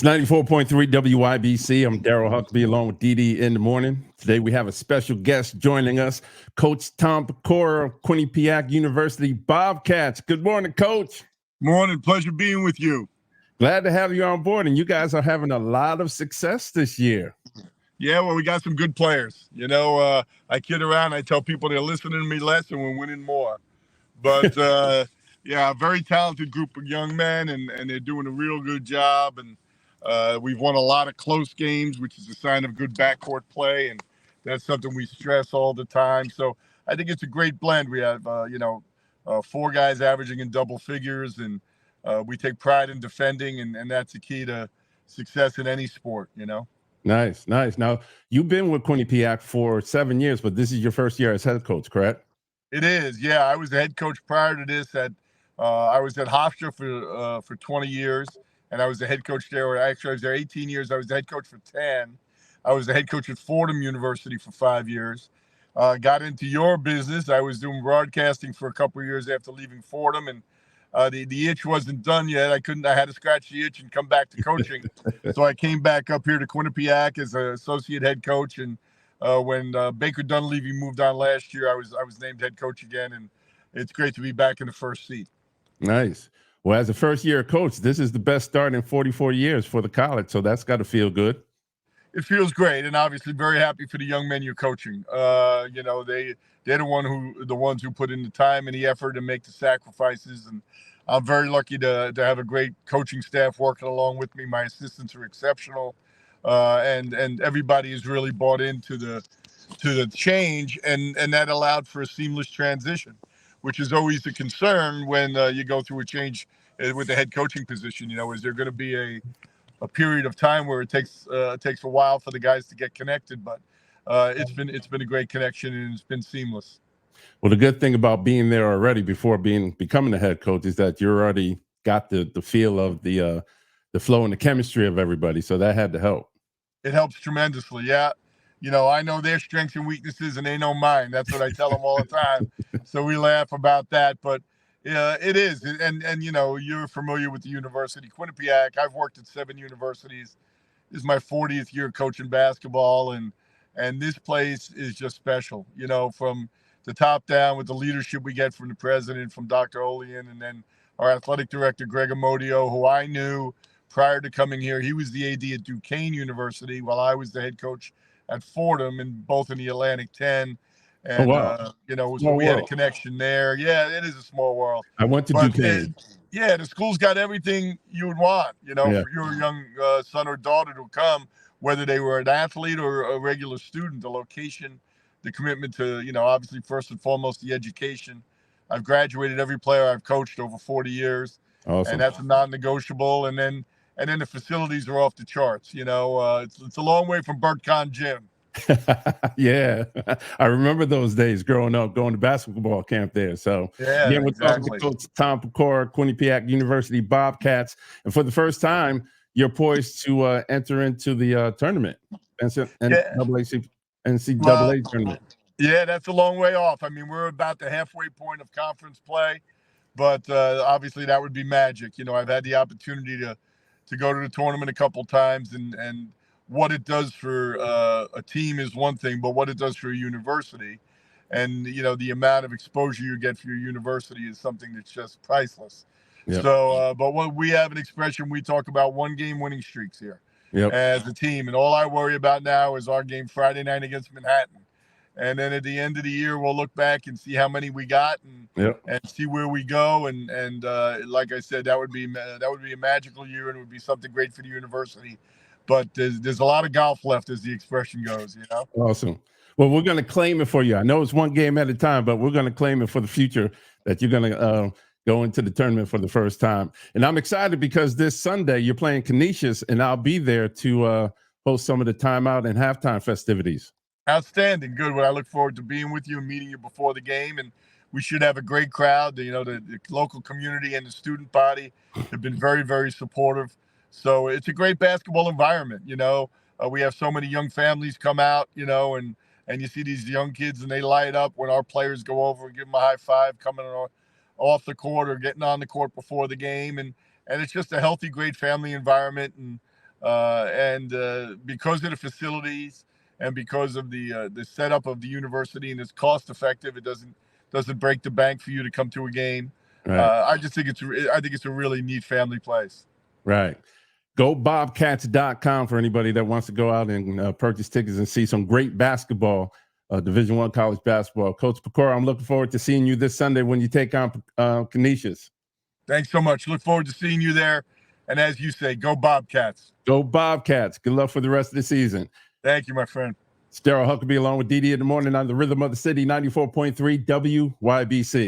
It's 94.3 WYBC. I'm Darryl Huckaby along with DeDe In The Morning. Today we have a special guest joining us, Coach Tom Pecora of Quinnipiac University Bobcats. Good morning, Coach. Morning. Pleasure being with you. Glad to have you on board, and you guys are having a lot of success this year. Yeah, well, we got some good players. I kid around. I tell people they're listening to me less and we're winning more. But, yeah, a very talented group of young men, and they're doing a real good job. And we've won a lot of close games, which is a sign of good backcourt play, and that's something we stress all the time. So I think it's a great blend. We have, four guys averaging in double figures, and we take pride in defending, and that's the key to success in any sport, Nice. Now, you've been with Quinnipiac for 7 years, but this is your first year as head coach, correct? It is, yeah. I was the head coach prior to this. I was at Hofstra for 20 years, and I was the head coach there. Actually, I was there 18 years. I was the head coach for 10. I was the head coach at Fordham University for 5 years. Got into your business. I was doing broadcasting for a couple of years after leaving Fordham, and the itch wasn't done yet. I had to scratch the itch and come back to coaching. So I came back up here to Quinnipiac as an associate head coach. And when Baker Dunleavy moved on last year, I was named head coach again. And it's great to be back in the first seat. Nice. Well, as a first-year coach, this is the best start in 44 years for the college. So that's got to feel good. It feels great, and obviously very happy for the young men you're coaching. They're the ones who put in the time and the effort and make the sacrifices. And I'm very lucky to have a great coaching staff working along with me. My assistants are exceptional, and everybody has really bought into the change, and that allowed for a seamless transition, which is always a concern when you go through a change with the head coaching position. Is there going to be a period of time where it takes a while for the guys to get connected, but it's been a great connection, and it's been seamless. Well, the good thing about being there already before becoming the head coach is that you already got the feel of the flow and the chemistry of everybody. So that had to help. It helps tremendously. Yeah. I know their strengths and weaknesses, and they know mine. That's what I tell them all the time. So we laugh about that, but it is. And you're familiar with the university, Quinnipiac. I've worked at 7 universities. This is my 40th year coaching basketball, and this place is just special, from the top down with the leadership we get from the president, from Dr. Olian, and then our athletic director, Greg Amodio, who I knew prior to coming here. He was the AD at Duquesne University while I was the head coach at Fordham, and both in the Atlantic 10. And, so we had a connection there. Yeah, it is a small world. I went to Duquesne. The school's got everything you would want, for your young son or daughter to come, whether they were an athlete or a regular student. The location, the commitment to, obviously, first and foremost, the education. I've graduated every player I've coached over 40 years. Awesome. And that's a non-negotiable. And then the facilities are off the charts. It's a long way from Burt Kahn Gym. Yeah, I remember those days growing up, going to basketball camp there. So yeah, we're talking to Coach Tom Pecora, Quinnipiac University Bobcats, and for the first time, you're poised to enter into the tournament, NCAA tournament. Yeah, that's a long way off. I mean, we're about the halfway point of conference play, but obviously that would be magic. I've had the opportunity to go to the tournament a couple times, and what it does for a team is one thing, but what it does for a university, and the amount of exposure you get for your university is something that's just priceless. Yep. So, but what we have an expression, we talk about 1-game winning streaks here as a team, and all I worry about now is our game Friday night against Manhattan, and then at the end of the year we'll look back and see how many we got and see where we go, and like I said, that would be a magical year, and it would be something great for the university. But there's a lot of golf left, as the expression goes, Awesome. Well, we're going to claim it for you. I know it's 1 game at a time, but we're going to claim it for the future that you're going to go into the tournament for the first time. And I'm excited because this Sunday you're playing Canisius, and I'll be there to host some of the timeout and halftime festivities. Outstanding. Good. Well, I look forward to being with you and meeting you before the game. And we should have a great crowd. The local community and the student body have been very, very supportive. So it's a great basketball environment. We have so many young families come out, and you see these young kids and they light up when our players go over and give them a high five coming off the court or getting on the court before the game. And it's just a healthy, great family environment. And and because of the facilities and because of the setup of the university, and it's cost effective, it doesn't break the bank for you to come to a game. Right. I think it's a really neat family place. Right. Go Bobcats.com for anybody that wants to go out and purchase tickets and see some great basketball, Division I college basketball. Coach Pecora, I'm looking forward to seeing you this Sunday when you take on Canisius. Thanks so much. Look forward to seeing you there. And as you say, go Bobcats. Go Bobcats. Good luck for the rest of the season. Thank you, my friend. It's Darryl Huckaby along with DeDe in the morning on the Rhythm of the City, 94.3 WYBC.